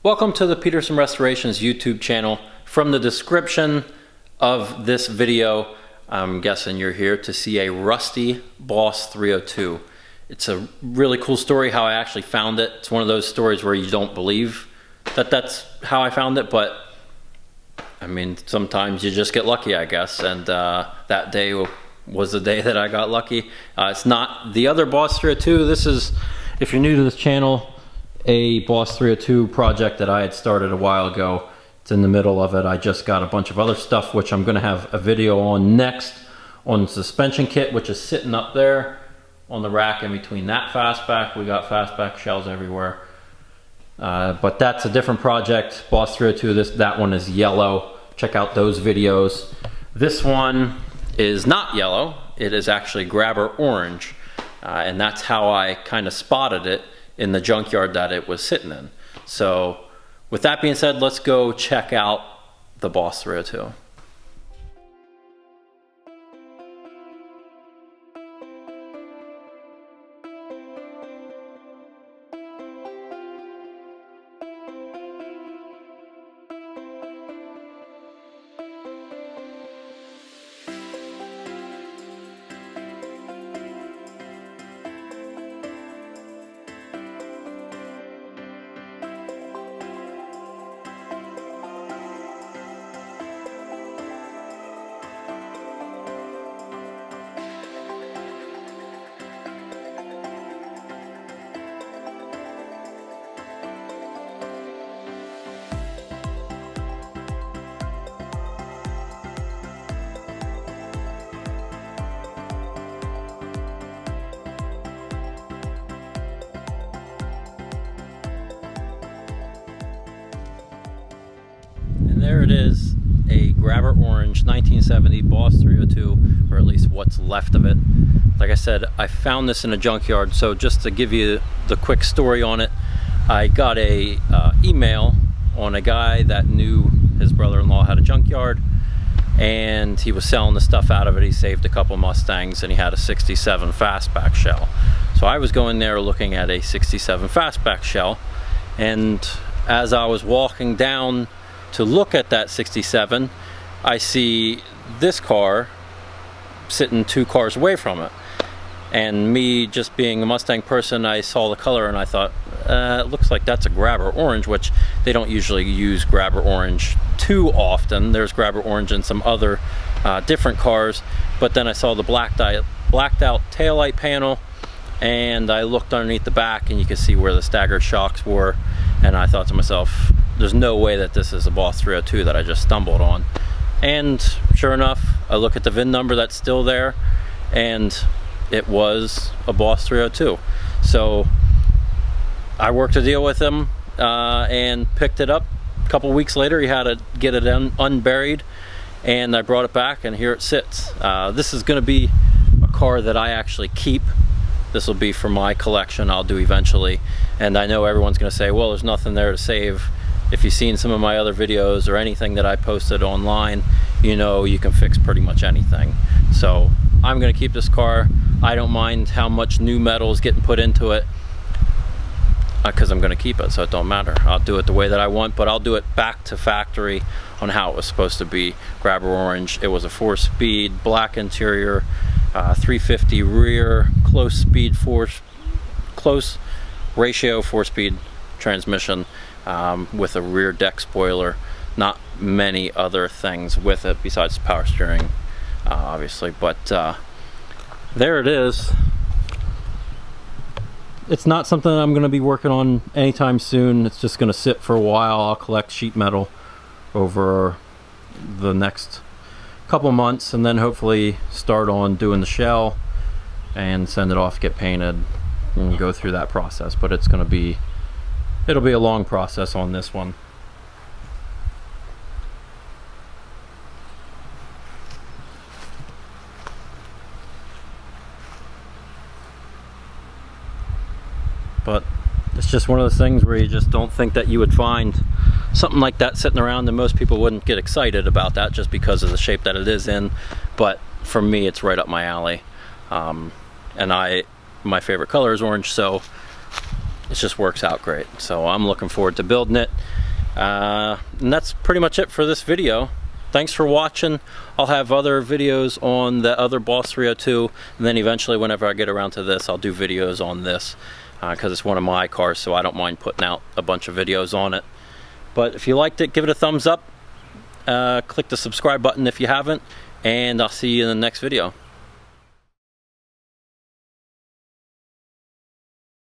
Welcome to the Peterson Restorations YouTube channel. From the description of this video, I'm guessing you're here to see a rusty Boss 302. It's a really cool story how I actually found it. It's one of those stories where you don't believe that that's how I found it, but I mean, sometimes you just get lucky, I guess, and that day was the day that I got lucky. It's not the other Boss 302. This is, if you're new to this channel, a Boss 302 project that I had started a while ago. It's in the middle of it. I just got a bunch of other stuff, which I'm going to have a video on next, on the suspension kit, which is sitting up there on the rack in between that fastback. We got fastback shells everywhere. But that's a different project. Boss 302, that one is yellow. Check out those videos. This one is not yellow. It is actually grabber orange. And that's how I kind of spotted it in the junkyard that it was sitting in. So with that being said, let's go check out the Boss 302. There it is, a grabber orange 1970 Boss 302, or at least what's left of it. Like I said, I found this in a junkyard, so just to give you the quick story on it, I got a email on a guy that knew his brother-in-law had a junkyard, and he was selling the stuff out of it. He saved a couple Mustangs, and he had a 67 fastback shell. So I was going there looking at a 67 fastback shell, and as I was walking down to look at that 67, I see this car sitting 2 cars away from it. And me just being a Mustang person, I saw the color and I thought, it looks like that's a grabber orange, which they don't usually use grabber orange too often. There's grabber orange in some other different cars, but then I saw the blacked out taillight panel, and I looked underneath the back and you could see where the staggered shocks were, and I thought to myself, there's no way that this is a Boss 302 that I just stumbled on. And sure enough, I look at the VIN number that's still there, and it was a Boss 302. So I worked a deal with him and picked it up. A couple weeks later, he had to get it unburied, and I brought it back, and here it sits. This is going to be a car that I actually keep. This will be for my collection. I'll do eventually, and I know everyone's going to say, well, there's nothing there to save. If you've seen some of my other videos or anything that I posted online, you know you can fix pretty much anything. So I'm going to keep this car. I don't mind how much new metal is getting put into it, because I'm going to keep it, so it don't matter. I'll do it the way that I want, but I'll do it back to factory on how it was supposed to be. Grabber orange. It was a 4-speed, black interior, 350 rear, close ratio 4-speed transmission, with a rear deck spoiler. Not many other things with it besides power steering, obviously, but there it is. It's not something I'm going to be working on anytime soon. It's just going to sit for a while. I'll collect sheet metal over the next couple months, and then hopefully start on doing the shell and send it off, get painted, and go through that process. But it's going to be, it'll be a long process on this one. But it's just one of those things where you just don't think that you would find something like that sitting around, and most people wouldn't get excited about that just because of the shape that it is in. But for me, it's right up my alley. And my favorite color is orange, so it just works out great. So I'm looking forward to building it. And that's pretty much it for this video. Thanks for watching. I'll have other videos on the other Boss 302, and then eventually whenever I get around to this, I'll do videos on this because it's one of my cars, so I don't mind putting out a bunch of videos on it. But if you liked it, give it a thumbs up. Click the subscribe button if you haven't, and I'll see you in the next video.